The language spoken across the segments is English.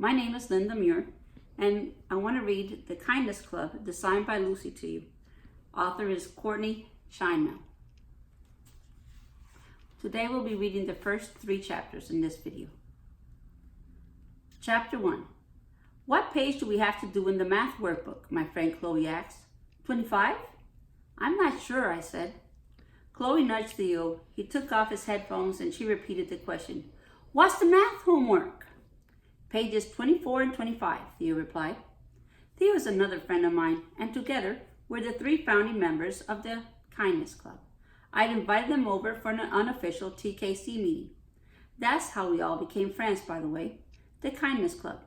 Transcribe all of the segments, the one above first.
My name is Linda Muir, and I want to read The Kindness Club, designed by Lucy to you. Author is Courtney Sheinmel. Today we'll be reading the first 3 chapters in this video. Chapter 1. What page do we have to do in the math workbook? My friend Chloe asked. 25? I'm not sure, I said. Chloe nudged Theo. He took off his headphones and she repeated the question. What's the math homework? Pages 24 and 25, Theo replied. Theo is another friend of mine, and together we're the 3 founding members of the Kindness Club. I'd invited them over for an unofficial TKC meeting. That's how we all became friends, by the way, the Kindness Club.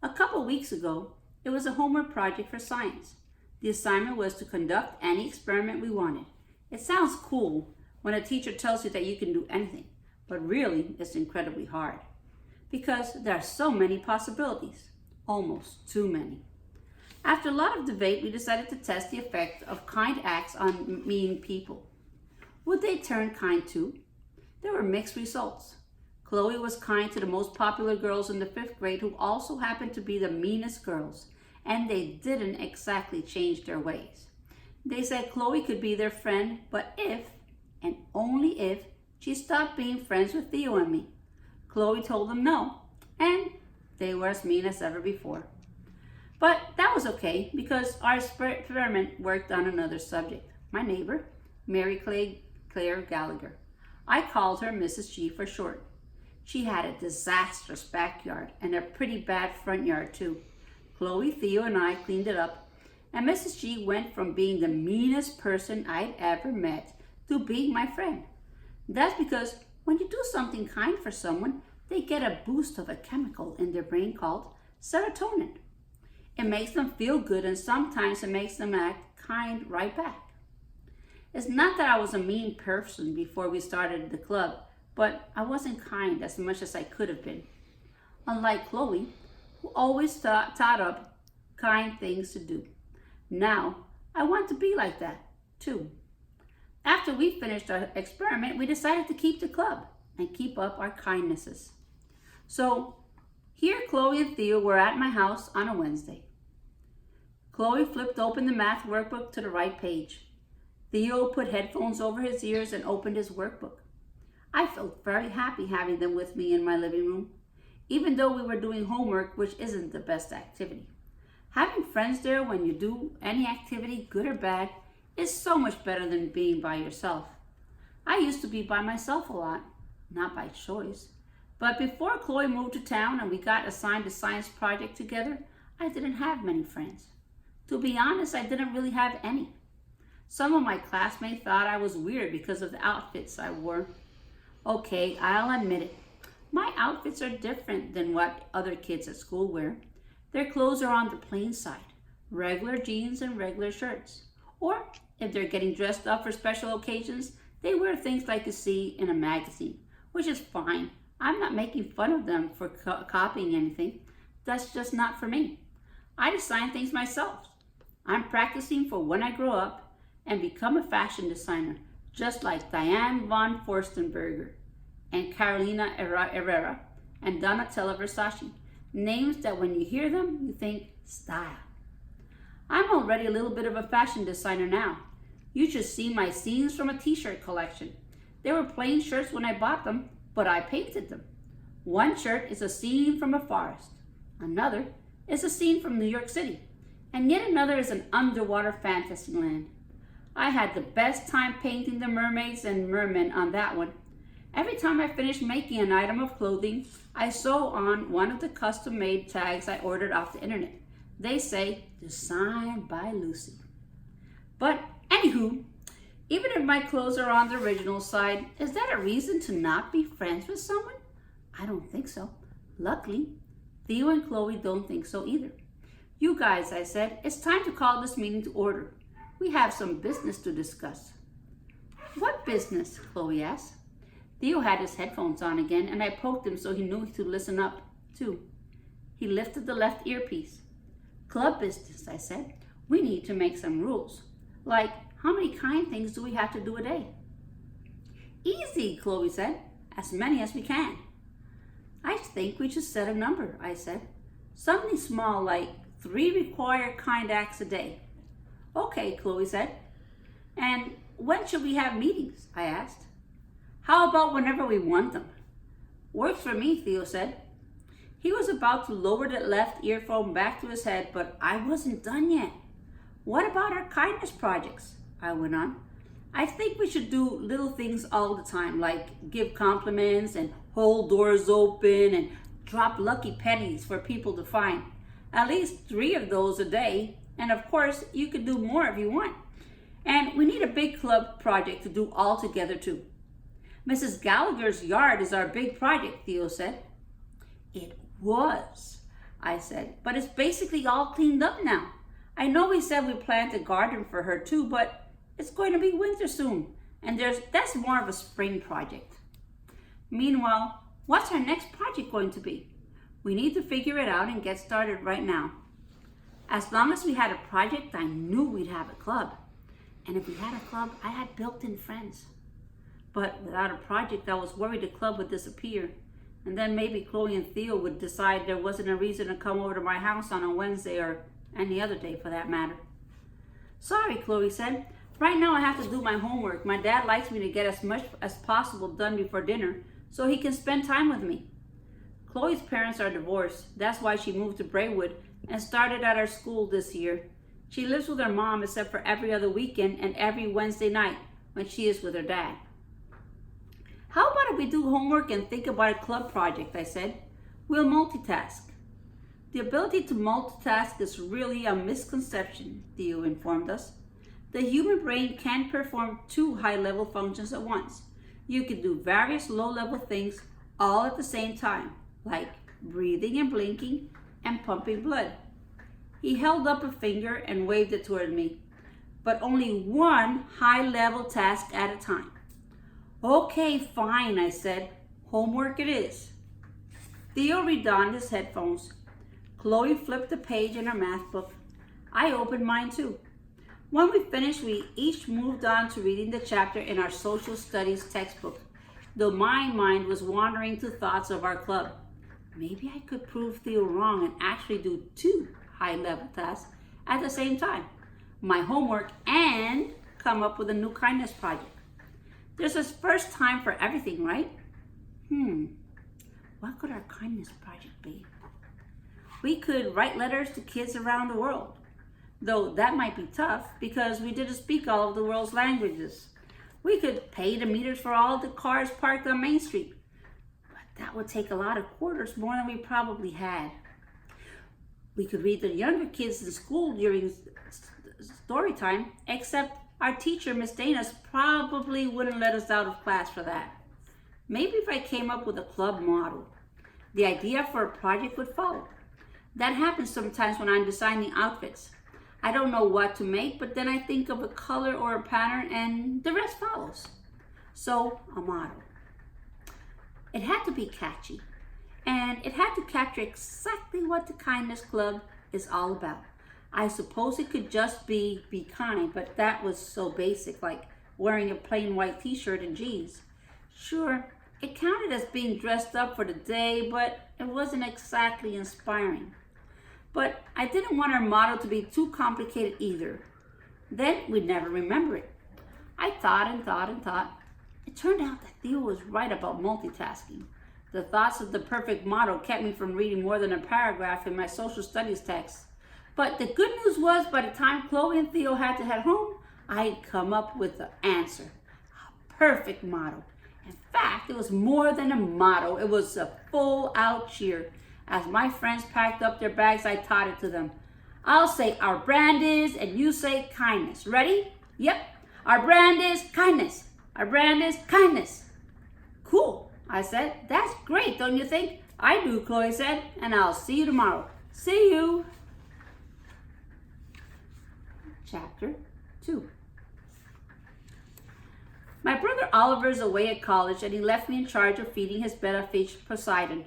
A couple weeks ago, it was a homework project for science. The assignment was to conduct any experiment we wanted. It sounds cool when a teacher tells you that you can do anything, but really it's incredibly hard because there are so many possibilities, almost too many. After a lot of debate, we decided to test the effect of kind acts on mean people. Would they turn kind too? There were mixed results. Chloe was kind to the most popular girls in the 5th grade who also happened to be the meanest girls, and they didn't exactly change their ways. They said Chloe could be their friend, but if, and only if, she stopped being friends with Theo and me. Chloe told them no, and they were as mean as ever before. But that was okay because our experiment worked on another subject. My neighbor, Mary Claire Gallagher. I called her Mrs. G for short. She had a disastrous backyard and a pretty bad front yard too. Chloe, Theo, and I cleaned it up, and Mrs. G went from being the meanest person I'd ever met to being my friend. That's because when you do something kind for someone, they get a boost of a chemical in their brain called serotonin. It makes them feel good, and sometimes it makes them act kind right back. It's not that I was a mean person before we started the club, but I wasn't kind as much as I could have been. Unlike Chloe, who always thought up kind things to do. Now, I want to be like that, too. After we finished our experiment, we decided to keep the club and keep up our kindnesses. So, here Chloe and Theo were at my house on a Wednesday. Chloe flipped open the math workbook to the right page. Theo put headphones over his ears and opened his workbook. I felt very happy having them with me in my living room, even though we were doing homework, which isn't the best activity. Having friends there when you do any activity, good or bad, is so much better than being by yourself. I used to be by myself a lot, not by choice. But before Chloe moved to town and we got assigned a science project together, I didn't have many friends. To be honest, I didn't really have any. Some of my classmates thought I was weird because of the outfits I wore. Okay, I'll admit it. My outfits are different than what other kids at school wear. Their clothes are on the plain side, regular jeans and regular shirts. Or if they're getting dressed up for special occasions, they wear things like you see in a magazine, which is fine. I'm not making fun of them for copying anything. That's just not for me. I design things myself. I'm practicing for when I grow up and become a fashion designer, just like Diane von Furstenberger and Carolina Herrera and Donatella Versace, names that when you hear them, you think style. I'm already a little bit of a fashion designer now. You should see my scenes from a t-shirt collection. They were plain shirts when I bought them, but I painted them. One shirt is a scene from a forest. Another is a scene from New York City. And yet another is an underwater fantasy land. I had the best time painting the mermaids and mermen on that one. Every time I finished making an item of clothing, I sew on one of the custom-made tags I ordered off the internet. They say, designed by Lucy. But anywho, even if my clothes are on the original side, is that a reason to not be friends with someone? I don't think so. Luckily, Theo and Chloe don't think so either. You guys, I said, it's time to call this meeting to order. We have some business to discuss. What business? Chloe asked. Theo had his headphones on again, and I poked him so he knew to listen up, too. He lifted the left earpiece. Club business, I said. We need to make some rules. Like, how many kind things do we have to do a day? Easy, Chloe said. As many as we can. I think we should set a number, I said. Something small like 3 required kind acts a day. Okay, Chloe said. And when should we have meetings? I asked. How about whenever we want them? Works for me, Theo said. He was about to lower the left earphone back to his head, but I wasn't done yet. What about our kindness projects? I went on. I think we should do little things all the time, like give compliments and hold doors open and drop lucky pennies for people to find. At least 3 of those a day. And of course, you could do more if you want. And we need a big club project to do all together too. Mrs. Gallagher's yard is our big project, Theo said. It was, I said, but it's basically all cleaned up now. I know we said we planted a garden for her too, but it's going to be winter soon, and that's more of a spring project. Meanwhile, what's our next project going to be? We need to figure it out and get started right now. As long as we had a project, I knew we'd have a club. And if we had a club, I had built-in friends. But without a project, I was worried the club would disappear. And then maybe Chloe and Theo would decide there wasn't a reason to come over to my house on a Wednesday or any other day for that matter. Sorry, Chloe said. Right now I have to do my homework. My dad likes me to get as much as possible done before dinner so he can spend time with me. Chloe's parents are divorced. That's why she moved to Braywood and started at our school this year. She lives with her mom except for every other weekend and every Wednesday night when she is with her dad. How about if we do homework and think about a club project, I said. We'll multitask. The ability to multitask is really a misconception, Theo informed us. The human brain can perform 2 high-level functions at once. You can do various low-level things all at the same time, like breathing and blinking and pumping blood. He held up a finger and waved it toward me, but only one high-level task at a time. Okay, fine, I said. Homework it is. Theo redonned his headphones. Chloe flipped a page in her math book. I opened mine too. When we finished, we each moved on to reading the chapter in our social studies textbook, though my mind was wandering to thoughts of our club. Maybe I could prove Theo wrong and actually do 2 high-level tasks at the same time. My homework and come up with a new kindness project. There's a first time for everything, right? What could our kindness project be? We could write letters to kids around the world, though that might be tough because we didn't speak all of the world's languages. We could pay the meters for all the cars parked on Main Street, but that would take a lot of quarters, more than we probably had. We could read the younger kids in school during story time, except our teacher, Miss Dana's, probably wouldn't let us out of class for that. Maybe if I came up with a club model, the idea for a project would follow. That happens sometimes when I'm designing outfits. I don't know what to make, but then I think of a color or a pattern and the rest follows. So, a model. It had to be catchy, and it had to capture exactly what the Kindness Club is all about. I suppose it could just be kind, but that was so basic, like wearing a plain white t-shirt and jeans. Sure, it counted as being dressed up for the day, but it wasn't exactly inspiring. But I didn't want our motto to be too complicated either. Then we'd never remember it. I thought and thought and thought. It turned out that Theo was right about multitasking. The thoughts of the perfect motto kept me from reading more than a paragraph in my social studies text. But the good news was, by the time Chloe and Theo had to head home, I'd come up with the answer. A perfect motto. In fact, it was more than a motto. It was a full-out cheer. As my friends packed up their bags, I taught it to them. I'll say our brand is, and you say kindness. Ready? Yep. Our brand is kindness. Our brand is kindness. Cool, I said. That's great, don't you think? I do, Chloe said, and I'll see you tomorrow. See you. Chapter 2. My brother Oliver is away at college, and he left me in charge of feeding his betta fish, Poseidon.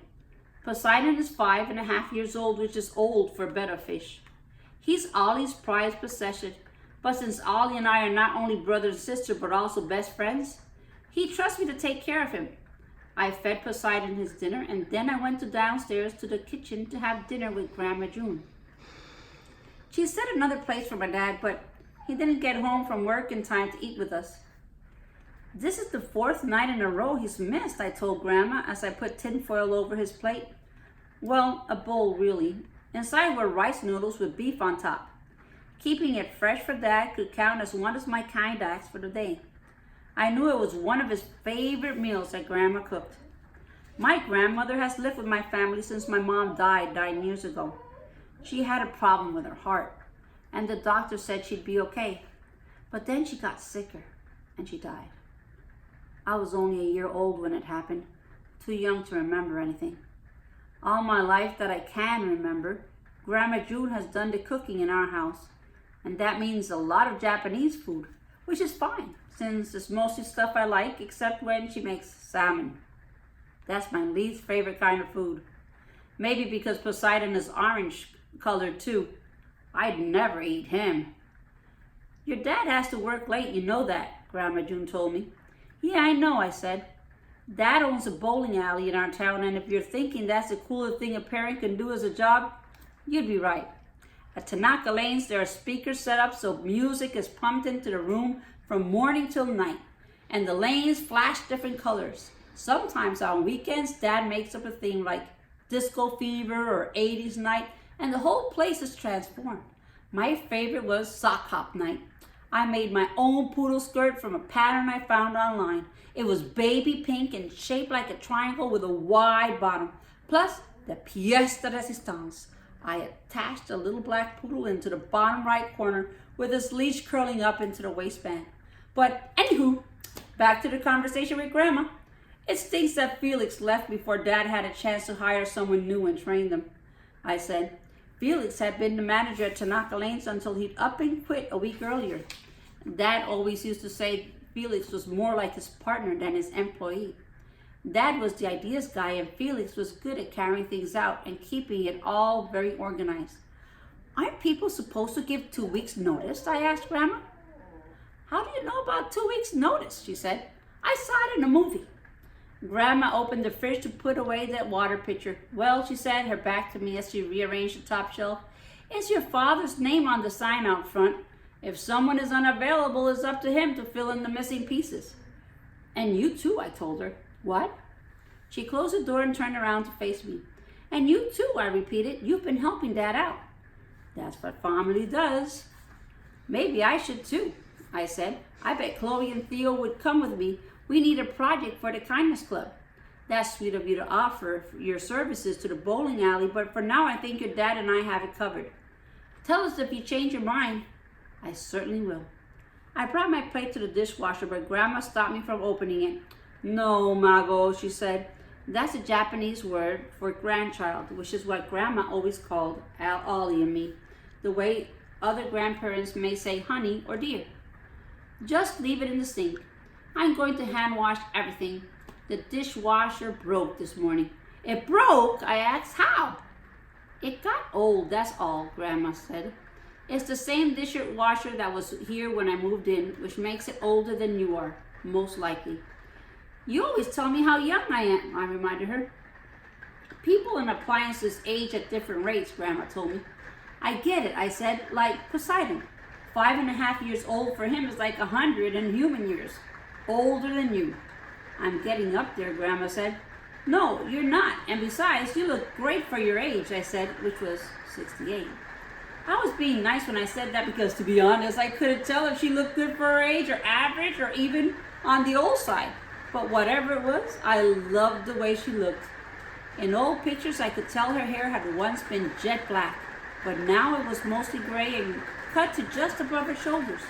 Poseidon is 5.5 years old, which is old for betta fish. He's Ollie's prized possession, but since Ollie and I are not only brother and sister, but also best friends, he trusts me to take care of him. I fed Poseidon his dinner, and then I went downstairs to the kitchen to have dinner with Grandma June. She set another place for my dad, but he didn't get home from work in time to eat with us. This is the 4th night in a row he's missed, I told Grandma as I put tinfoil over his plate. Well, a bowl really. Inside were rice noodles with beef on top. Keeping it fresh for Dad could count as one of my kind acts for the day. I knew it was one of his favorite meals that Grandma cooked. My grandmother has lived with my family since my mom died 9 years ago. She had a problem with her heart, and the doctor said she'd be okay. But then she got sicker, and she died. I was only a year old when it happened, too young to remember anything. All my life that I can remember, Grandma June has done the cooking in our house, and that means a lot of Japanese food, which is fine, since it's mostly stuff I like, except when she makes salmon. That's my least favorite kind of food. Maybe because Poseidon is orange colored too. I'd never eat him. Your dad has to work late, you know that, Grandma June told me. Yeah, I know, I said. Dad owns a bowling alley in our town, and if you're thinking that's the coolest thing a parent can do as a job, you'd be right. At Tanaka Lanes, there are speakers set up so music is pumped into the room from morning till night, and the lanes flash different colors. Sometimes on weekends, Dad makes up a theme like Disco Fever or 80s Night, and the whole place is transformed. My favorite was Sock Hop Night. I made my own poodle skirt from a pattern I found online. It was baby pink and shaped like a triangle with a wide bottom. Plus, the pièce de résistance. I attached a little black poodle into the bottom right corner with his leash curling up into the waistband. But anywho, back to the conversation with Grandma. It stinks that Felix left before Dad had a chance to hire someone new and train them, I said. Felix had been the manager at Tanaka Lanes until he'd up and quit a week earlier. Dad always used to say Felix was more like his partner than his employee. Dad was the ideas guy, and Felix was good at carrying things out and keeping it all very organized. Aren't people supposed to give 2 weeks notice? I asked Grandma. How do you know about 2 weeks notice? She said. I saw it in a movie. Grandma opened the fridge to put away that water pitcher. Well, she said, her back to me as she rearranged the top shelf, it's your father's name on the sign out front. If someone is unavailable, it's up to him to fill in the missing pieces. And you too, I told her. What? She closed the door and turned around to face me. And you too, I repeated. You've been helping Dad out. That's what family does. Maybe I should too, I said. I bet Chloe and Theo would come with me. We need a project for the Kindness Club. That's sweet of you to offer your services to the bowling alley, but for now I think your dad and I have it covered. Tell us if you change your mind. I certainly will. I brought my plate to the dishwasher, but Grandma stopped me from opening it. No, Mago, she said. That's a Japanese word for grandchild, which is what Grandma always called Ollie and me, the way other grandparents may say honey or dear. Just leave it in the sink. I'm going to hand wash everything. The dishwasher broke this morning. It broke? I asked. How? It got old, that's all, Grandma said. It's the same dishwasher that was here when I moved in, which makes it older than you are, most likely. You always tell me how young I am, I reminded her. People and appliances age at different rates, Grandma told me. I get it, I said, like Poseidon. 5.5 years old for him is like 100 in human years. Older than you. I'm getting up there, Grandma said. No, you're not. And besides, you look great for your age, I said, which was 68. I was being nice when I said that because, to be honest, I couldn't tell if she looked good for her age or average or even on the old side. But whatever it was, I loved the way she looked. In old pictures, I could tell her hair had once been jet black, but now it was mostly gray and cut to just above her shoulders.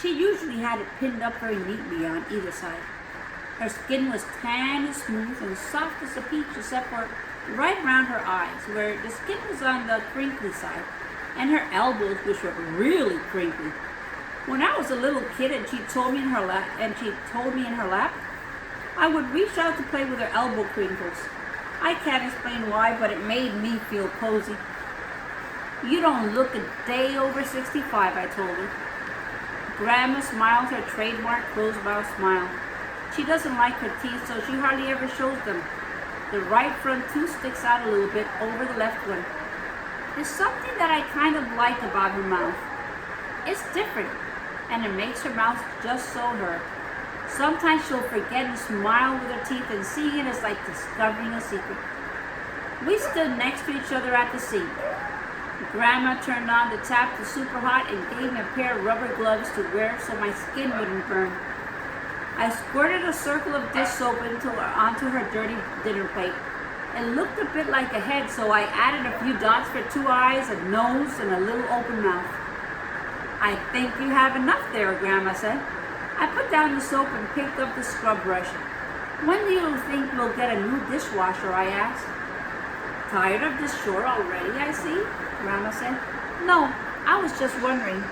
She usually had it pinned up very neatly on either side. Her skin was tan and smooth and soft as a peach except for right around her eyes, where the skin was on the crinkly side, and her elbows, which were really crinkly. When I was a little kid and she told me in her lap, I would reach out to play with her elbow crinkles. I can't explain why, but it made me feel cozy. You don't look a day over 65, I told her. Grandma smiled her trademark closed-mouth smile. She doesn't like her teeth, so she hardly ever shows them. The right front tooth sticks out a little bit over the left one. There's something that I kind of like about her mouth. It's different, and it makes her mouth just so her. Sometimes she'll forget and smile with her teeth, and seeing it is like discovering a secret. We stood next to each other at the sink. Grandma turned on the tap to super hot and gave me a pair of rubber gloves to wear so my skin wouldn't burn. I squirted a circle of dish soap onto her dirty dinner plate. It looked a bit like a head, so I added a few dots for 2 eyes, a nose, and a little open mouth. I think you have enough there, Grandma said. I put down the soap and picked up the scrub brush. When do you think we'll get a new dishwasher? I asked. Tired of this chore already, I see, Grandma said. No, I was just wondering.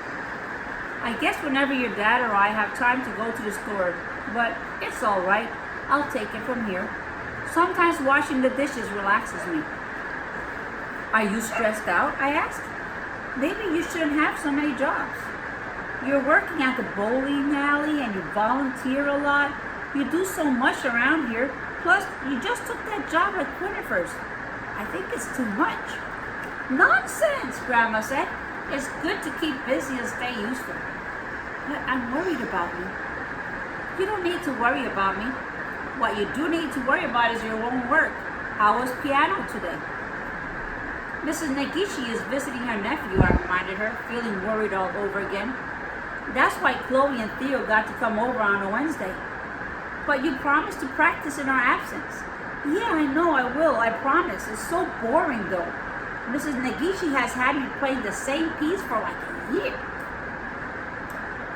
I guess whenever your dad or I have time to go to the store, but it's all right. I'll take it from here. Sometimes washing the dishes relaxes me. Are you stressed out? I asked. Maybe you shouldn't have so many jobs. You're working at the bowling alley and you volunteer a lot. You do so much around here. Plus, you just took that job at Quinnifer's. I think it's too much. Nonsense, Grandma said. It's good to keep busy and stay useful. But I'm worried about you. You don't need to worry about me. What you do need to worry about is your own work. How was piano today? Mrs. Negishi is visiting her nephew, I reminded her, feeling worried all over again. That's why Chloe and Theo got to come over on a Wednesday. But you promised to practice in our absence. Yeah, I know I will, I promise. It's so boring though. Mrs. Negishi has had me playing the same piece for like a year.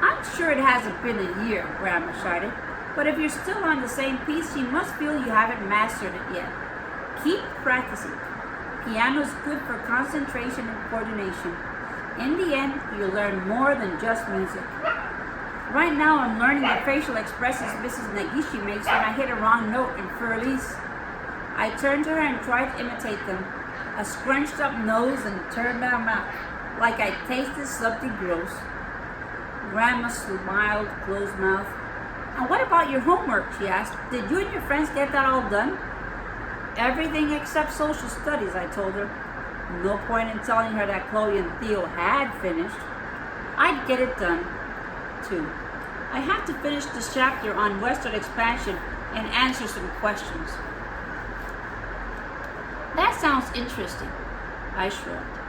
I'm sure it hasn't been a year, Grandma shouted. But if you're still on the same piece, you must feel you haven't mastered it yet. Keep practicing. Piano's good for concentration and coordination. In the end, you'll learn more than just music. Right now, I'm learning the facial expressions Mrs. Negishi makes when I hit a wrong note in Furlise. I turned to her and tried to imitate them. A scrunched up nose and turned down mouth, like I tasted something gross. Grandma smiled, closed mouth. And what about your homework, she asked. Did you and your friends get that all done? Everything except social studies, I told her. No point in telling her that Chloe and Theo had finished. I'd get it done, too. I have to finish this chapter on westward expansion and answer some questions. That sounds interesting, I shrugged.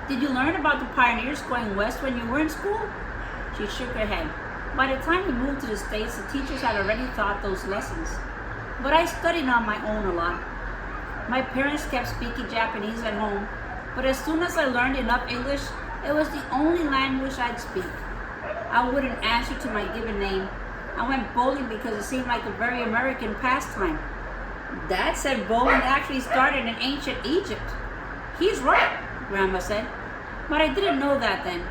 Did you learn about the pioneers going west when you were in school? She shook her head. By the time we moved to the States, the teachers had already taught those lessons. But I studied on my own a lot. My parents kept speaking Japanese at home, but as soon as I learned enough English, it was the only language I'd speak. I wouldn't answer to my given name. I went bowling because it seemed like a very American pastime. Dad said bowling actually started in ancient Egypt. He's right, Grandma said, but I didn't know that then.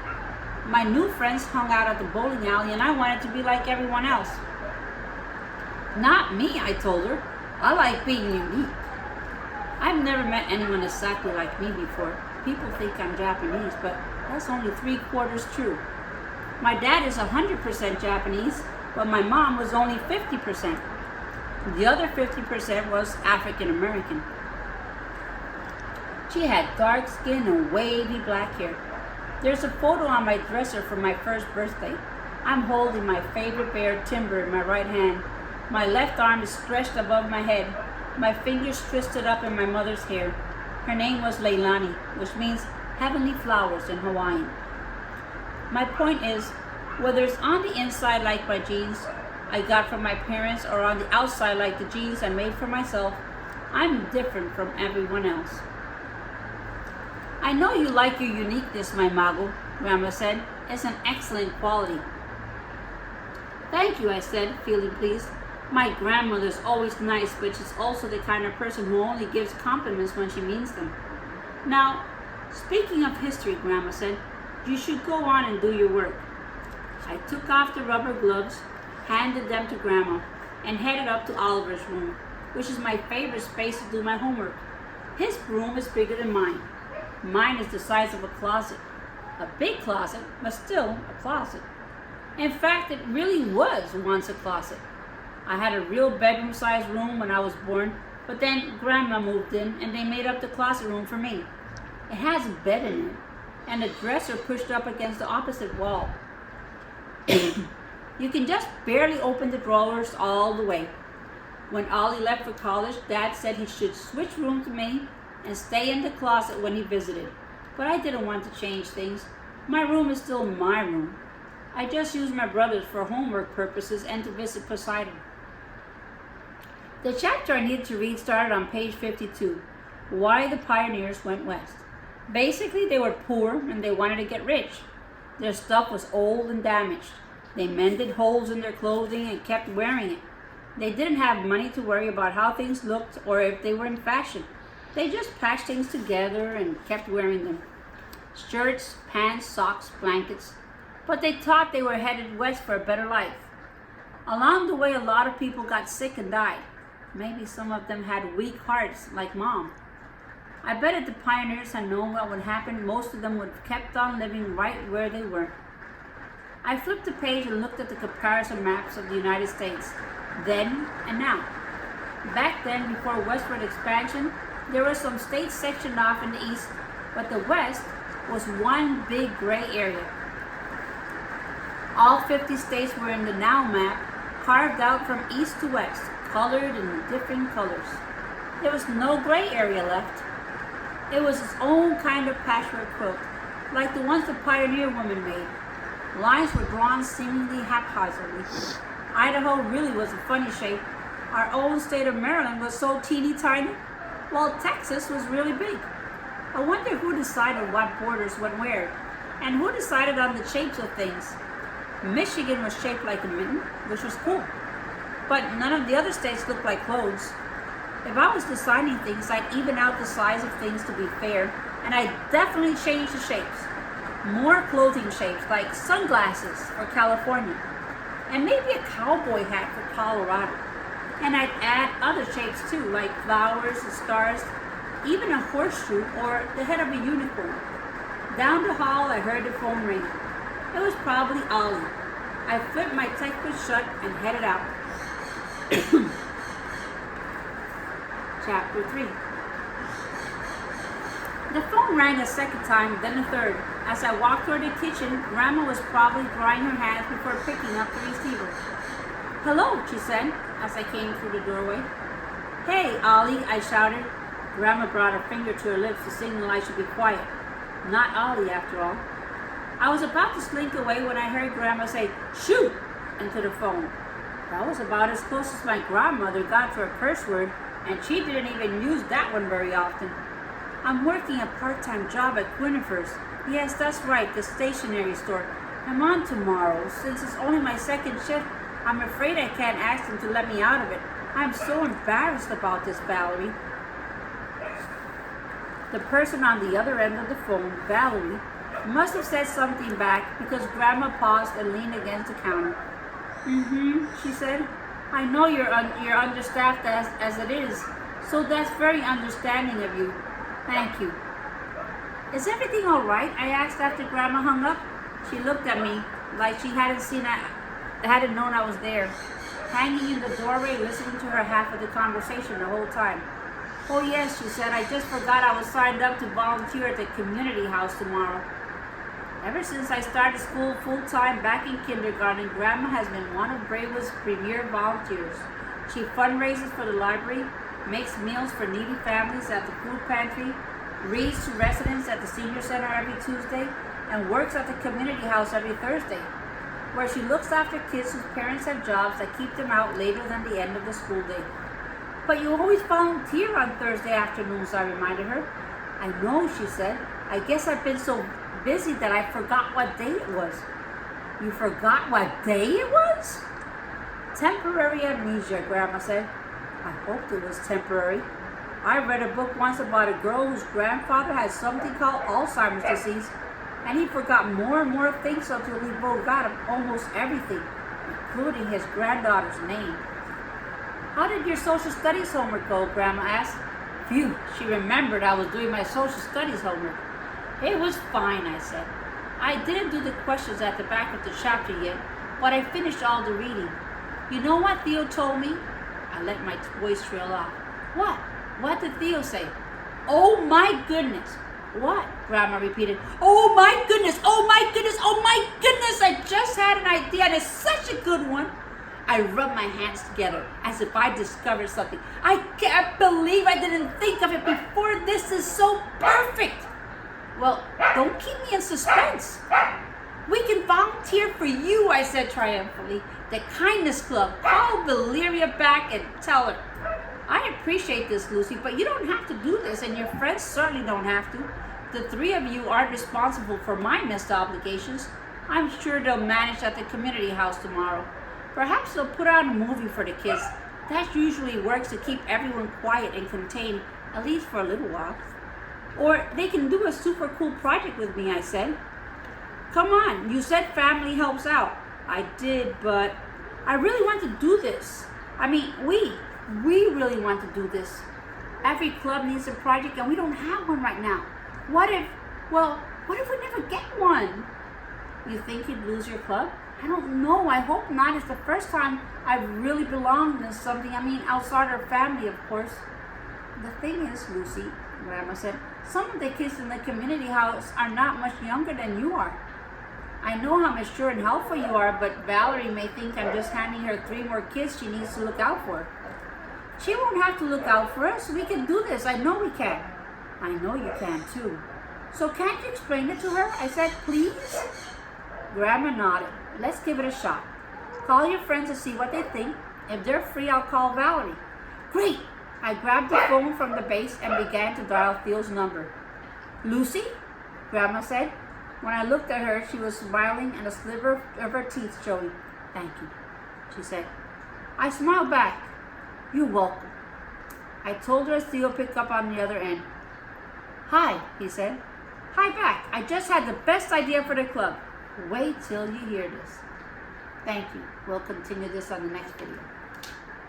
My new friends hung out at the bowling alley and I wanted to be like everyone else. Not me, I told her. I like being unique. I've never met anyone exactly like me before. People think I'm Japanese, but that's only 3/4 true. My dad is 100% Japanese, but my mom was only 50%. The other 50% was African American. She had dark skin and wavy black hair. There's a photo on my dresser from my first birthday. I'm holding my favorite bear, Timber, in my right hand. My left arm is stretched above my head. My fingers twisted up in my mother's hair. Her name was Leilani, which means heavenly flowers in Hawaiian. My point is, whether it's on the inside like my jeans I got from my parents or on the outside like the jeans I made for myself, I'm different from everyone else. I know you like your uniqueness, my mago, Grandma said. It's an excellent quality. Thank you, I said, feeling pleased. My grandmother's always nice, but she's also the kind of person who only gives compliments when she means them. Now, speaking of history, Grandma said, you should go on and do your work. I took off the rubber gloves, handed them to Grandma, and headed up to Oliver's room, which is my favorite space to do my homework. His room is bigger than mine. Mine is the size of a closet. A big closet, but still a closet. In fact, it really was once a closet. I had a real bedroom-sized room when I was born, but then Grandma moved in and they made up the closet room for me. It has a bed in it and a dresser pushed up against the opposite wall. You can just barely open the drawers all the way. When Ollie left for college, Dad said he should switch rooms with me and stay in the closet when he visited. But I didn't want to change things. My room is still my room. I just use my brother's for homework purposes and to visit Poseidon. The chapter I needed to read started on page 52, Why the Pioneers Went West. Basically, they were poor and they wanted to get rich. Their stuff was old and damaged. They mended holes in their clothing and kept wearing it. They didn't have money to worry about how things looked or if they were in fashion. They just patched things together and kept wearing them. Shirts, pants, socks, blankets. But they thought they were headed west for a better life. Along the way, a lot of people got sick and died. Maybe some of them had weak hearts, like Mom. I bet if the pioneers had known what would happen, most of them would have kept on living right where they were. I flipped the page and looked at the comparison maps of the United States, then and now. Back then, before westward expansion, there were some states sectioned off in the east, but the west was one big gray area. All 50 states were in the now map, carved out from east to west, colored in different colors. There was no gray area left. It was its own kind of patchwork quilt, like the ones the pioneer women made. Lines were drawn seemingly haphazardly. Idaho really was a funny shape. Our own state of Maryland was so teeny tiny, while Texas was really big. I wonder who decided what borders went where, and who decided on the shapes of things. Michigan was shaped like a mitten, which was cool, but none of the other states looked like clothes. If I was designing things, I'd even out the size of things to be fair, and I'd definitely change the shapes. More clothing shapes, like sunglasses for California, and maybe a cowboy hat for Colorado. And I'd add other shapes too, like flowers and stars, even a horseshoe or the head of a unicorn. Down the hall, I heard the phone ring. It was probably Ollie. I flipped my textbook shut and headed out. Chapter 3. The phone rang a second time, then a third. As I walked toward the kitchen, Grandma was probably drying her hands before picking up the receiver. "Hello," she said, as I came through the doorway. "Hey, Ollie," I shouted. Grandma brought her finger to her lips to signal I should be quiet. Not Ollie, after all. I was about to slink away when I heard Grandma say, "Shoot!" into the phone. That was about as close as my grandmother got to a curse word, and she didn't even use that one very often. "I'm working a part-time job at Quinnifer's." "Yes, that's right, the stationery store. I'm on tomorrow. Since it's only my second shift, I'm afraid I can't ask them to let me out of it. I'm so embarrassed about this, Valerie." The person on the other end of the phone, Valerie, must have said something back because Grandma paused and leaned against the counter. She said. "I know you're understaffed as it is, so that's very understanding of you. Thank you." "Is everything all right?" I asked after Grandma hung up. She looked at me like she hadn't known I was there, hanging in the doorway listening to her half of the conversation the whole time. "Oh yes," she said, "I just forgot I was signed up to volunteer at the community house tomorrow." Ever since I started school full-time back in kindergarten, Grandma has been one of Braywood's premier volunteers. She fundraises for the library, makes meals for needy families at the food pantry, reads to residents at the senior center every Tuesday, and works at the community house every Thursday, where she looks after kids whose parents have jobs that keep them out later than the end of the school day. "But you always volunteer on Thursday afternoons," I reminded her. "I know," she said. "I guess I've been so busy that I forgot what day it was." "You forgot what day it was?" "Temporary amnesia," Grandma said. I hoped it was temporary. I read a book once about a girl whose grandfather had something called Alzheimer's disease, and he forgot more and more things until we both got him almost everything, including his granddaughter's name. "How did your social studies homework go?" Grandma asked. Phew, she remembered I was doing my social studies homework. "It was fine," I said. "I didn't do the questions at the back of the chapter yet, but I finished all the reading. You know what Theo told me? I let my voice trail off. What? What did Theo say? Oh my goodness. What? Grandma repeated. Oh my goodness, oh my goodness, oh my goodness. I just had an idea and it's such a good one. I rubbed my hands together as if I discovered something. I can't believe I didn't think of it before. This is so perfect. Well, don't keep me in suspense. We can volunteer for you, I said triumphantly. The Kindness Club. Call Valeria back and tell her. I appreciate this, Lucy, but you don't have to do this, and your friends certainly don't have to. The three of you aren't responsible for my missed obligations. I'm sure they'll manage at the community house tomorrow. Perhaps they'll put on a movie for the kids. That usually works to keep everyone quiet and contained, at least for a little while. Or they can do a super cool project with me, I said. Come on, you said family helps out. I did, but I really want to do this. I mean, we really want to do this. Every club needs a project and we don't have one right now. What if we never get one? You think you'd lose your club? I don't know. I hope not. It's the first time I've really belonged to something. I mean, outside our family, of course. The thing is, Lucy, Grandma said, some of the kids in the community house are not much younger than you are. I know how mature and helpful you are, but Valerie may think I'm just handing her 3 more kids she needs to look out for. She won't have to look out for us. We can do this. I know we can. I know you can, too. So can't you explain it to her? I said, please? Grandma nodded. Let's give it a shot. Call your friends and see what they think. If they're free, I'll call Valerie. Great! I grabbed the phone from the base and began to dial Theo's number. Lucy? Grandma said. When I looked at her, she was smiling and a sliver of her teeth showing. Thank you, she said. I smiled back. You're welcome. I told her as Theo picked up on the other end. Hi, he said. Hi back. I just had the best idea for the club. Wait till you hear this. Thank you. We'll continue this on the next video.